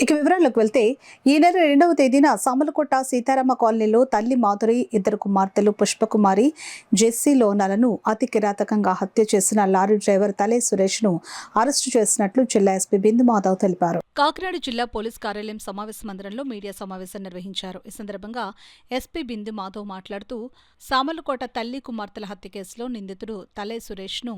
ఇక వివరాల్లోకి వెళ్తే ఈ నెల 2వ తేదీన సామలకోట సీతారామ కాలనీలో తల్లి మాధురి, ఇద్దరు కుమార్తెలు పుష్పకుమారి, జెస్సీ లోనాలను అతి కిరాతకంగా హత్య చేసిన లారీ డ్రైవర్ తలే సురేష్ ను అరెస్టు చేసినట్లు జిల్లా ఎస్పీ బిందు మాధవ్ తెలిపారు. కాకినాడ జిల్లా పోలీస్ కార్యాలయం సమావేశ మందిరంలో మీడియా సమావేశం నిర్వహించారు. ఈ సందర్భంగా ఎస్పీ బిందు మాధవ్ మాట్లాడుతూ సామలకోట తల్లి కుమార్తెల హత్య కేసులో నిందితుడు తలే సురేష్ ను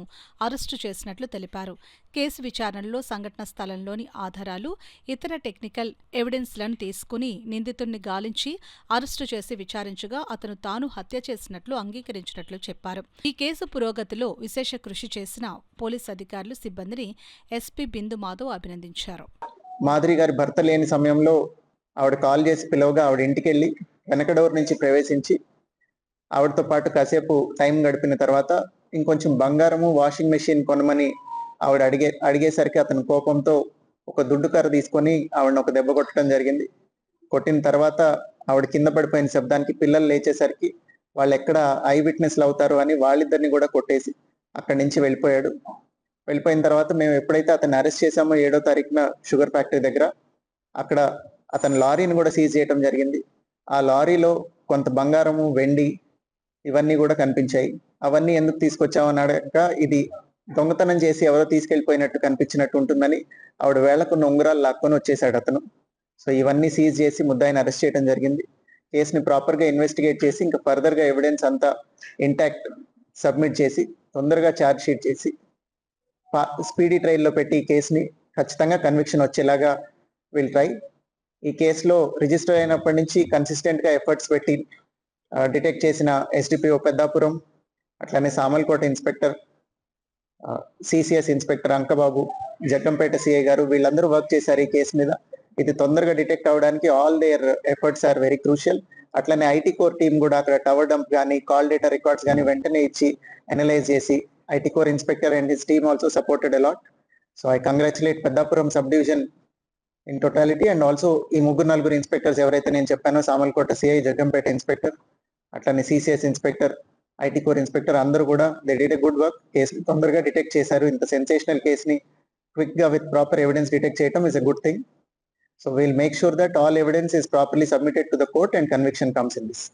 అరెస్టు చేసినట్లు తెలిపారు. కేసు విచారణలో సంఘటన స్థలంలోని ఆధారాలు, ఇతర టెక్నికల్ ఎవిడెన్స్లను తీసుకుని నిందితుడిని గాలించి అరెస్టు చేసి విచారించగా అతను తాను హత్య చేసినట్లు అంగీకరించినట్లు చెప్పారు. ఈ కేసు పురోగతిలో విశేష కృషి చేసిన పోలీస్ అధికారులు, సిబ్బందిని ఎస్పీ బిందు మాధవ్ అభినందించారు. మాధురి గారి భర్త లేని సమయంలో ఆవిడ కాల్ చేసి పిలవగా ఆవిడ ఇంటికి వెళ్ళి వెనక డోర్ నుంచి ప్రవేశించి ఆవిడతో పాటు కాసేపు టైం గడిపిన తర్వాత ఇంకొంచెం బంగారము, వాషింగ్ మెషిన్ కొనమని ఆవిడ అడిగేసరికి అతని కోపంతో ఒక దుడ్డు కర్ర తీసుకొని ఆవిడని ఒక దెబ్బ కొట్టడం జరిగింది. కొట్టిన తర్వాత ఆవిడ కింద పడిపోయిన శబ్దానికి పిల్లలు లేచేసరికి వాళ్ళు ఎక్కడ ఐ విట్నెస్లు అవుతారు అని వాళ్ళిద్దరిని కూడా కొట్టేసి అక్కడి నుంచి వెళ్ళిపోయాడు. వెళ్ళిపోయిన తర్వాత మేము ఎప్పుడైతే అతన్ని అరెస్ట్ చేశామో 7వ తారీఖున షుగర్ ఫ్యాక్టరీ దగ్గర, అక్కడ అతని లారీని కూడా సీజ్ చేయడం జరిగింది. ఆ లారీలో కొంత బంగారము, వెండి ఇవన్నీ కూడా కనిపించాయి. అవన్నీ ఎందుకు తీసుకొచ్చామని అడగక ఇది దొంగతనం చేసి ఎవరో తీసుకెళ్లిపోయినట్టు కనిపించినట్టు ఉంటుందని ఆవిడ వేళ్లకున్న ఉంగరాలు లాక్కొని వచ్చేసాడు అతను. సో ఇవన్నీ సీజ్ చేసి ముద్దాయిని అరెస్ట్ చేయడం జరిగింది. కేసుని ప్రాపర్ గా ఇన్వెస్టిగేట్ చేసి ఇంకా ఫర్దర్ గా ఎవిడెన్స్ అంతా ఇంటాక్ట్ సబ్మిట్ చేసి తొందరగా ఛార్జ్ షీట్ చేసి స్పీడీ ట్రయల్ లో పెట్టి ఈ కేసుని ఖచ్చితంగా కన్విక్షన్ వచ్చేలాగా విల్ ట్రై. ఈ కేసులో రిజిస్టర్ అయినప్పటి నుంచి కన్సిస్టెంట్ గా ఎఫర్ట్స్ పెట్టి డిటెక్ట్ చేసిన ఎస్డిపిఓ పెద్దాపురం, అట్లానే Samalkota inspector, CCS inspector Ankababu, Jaggampeta CI గారు వీళ్ళందరూ వర్క్ చేశారు ఈ కేసు మీద. ఇది తొందరగా డిటెక్ట్ అవడానికి all their efforts are very crucial. అట్లనే ఐటీ కోర్ టీమ్ కూడా అక్కడ టవర్ డంప్ కానీ, కాల్ డేటా రికార్డ్స్ కానీ వెంటనే ఇచ్చి అనలైజ్ చేసి IT core inspector and his team also supported a lot. So I congratulate Peddapuram sub division in totality and also ఈ నలుగురు ఇన్స్పెక్టర్స్ ఎవరైతే నేను చెప్పానో, సామల్కోట సిఐ, జగ్గంపేట ఇన్స్పెక్టర్, అట్లనే CCS inspector, IT core inspector అందరూ కూడా they did a good work. కేసుని తొందరగా డిటెక్ట్ చేశారు. ఇంత సెన్సేషనల్ కేసుని క్విక్ గా విత్ ప్రాపర్ ఎవిడెన్స్ డిటెక్ట్ చేయడం is a good thing. So we'll make sure that all evidence is properly submitted to the court and conviction comes in this.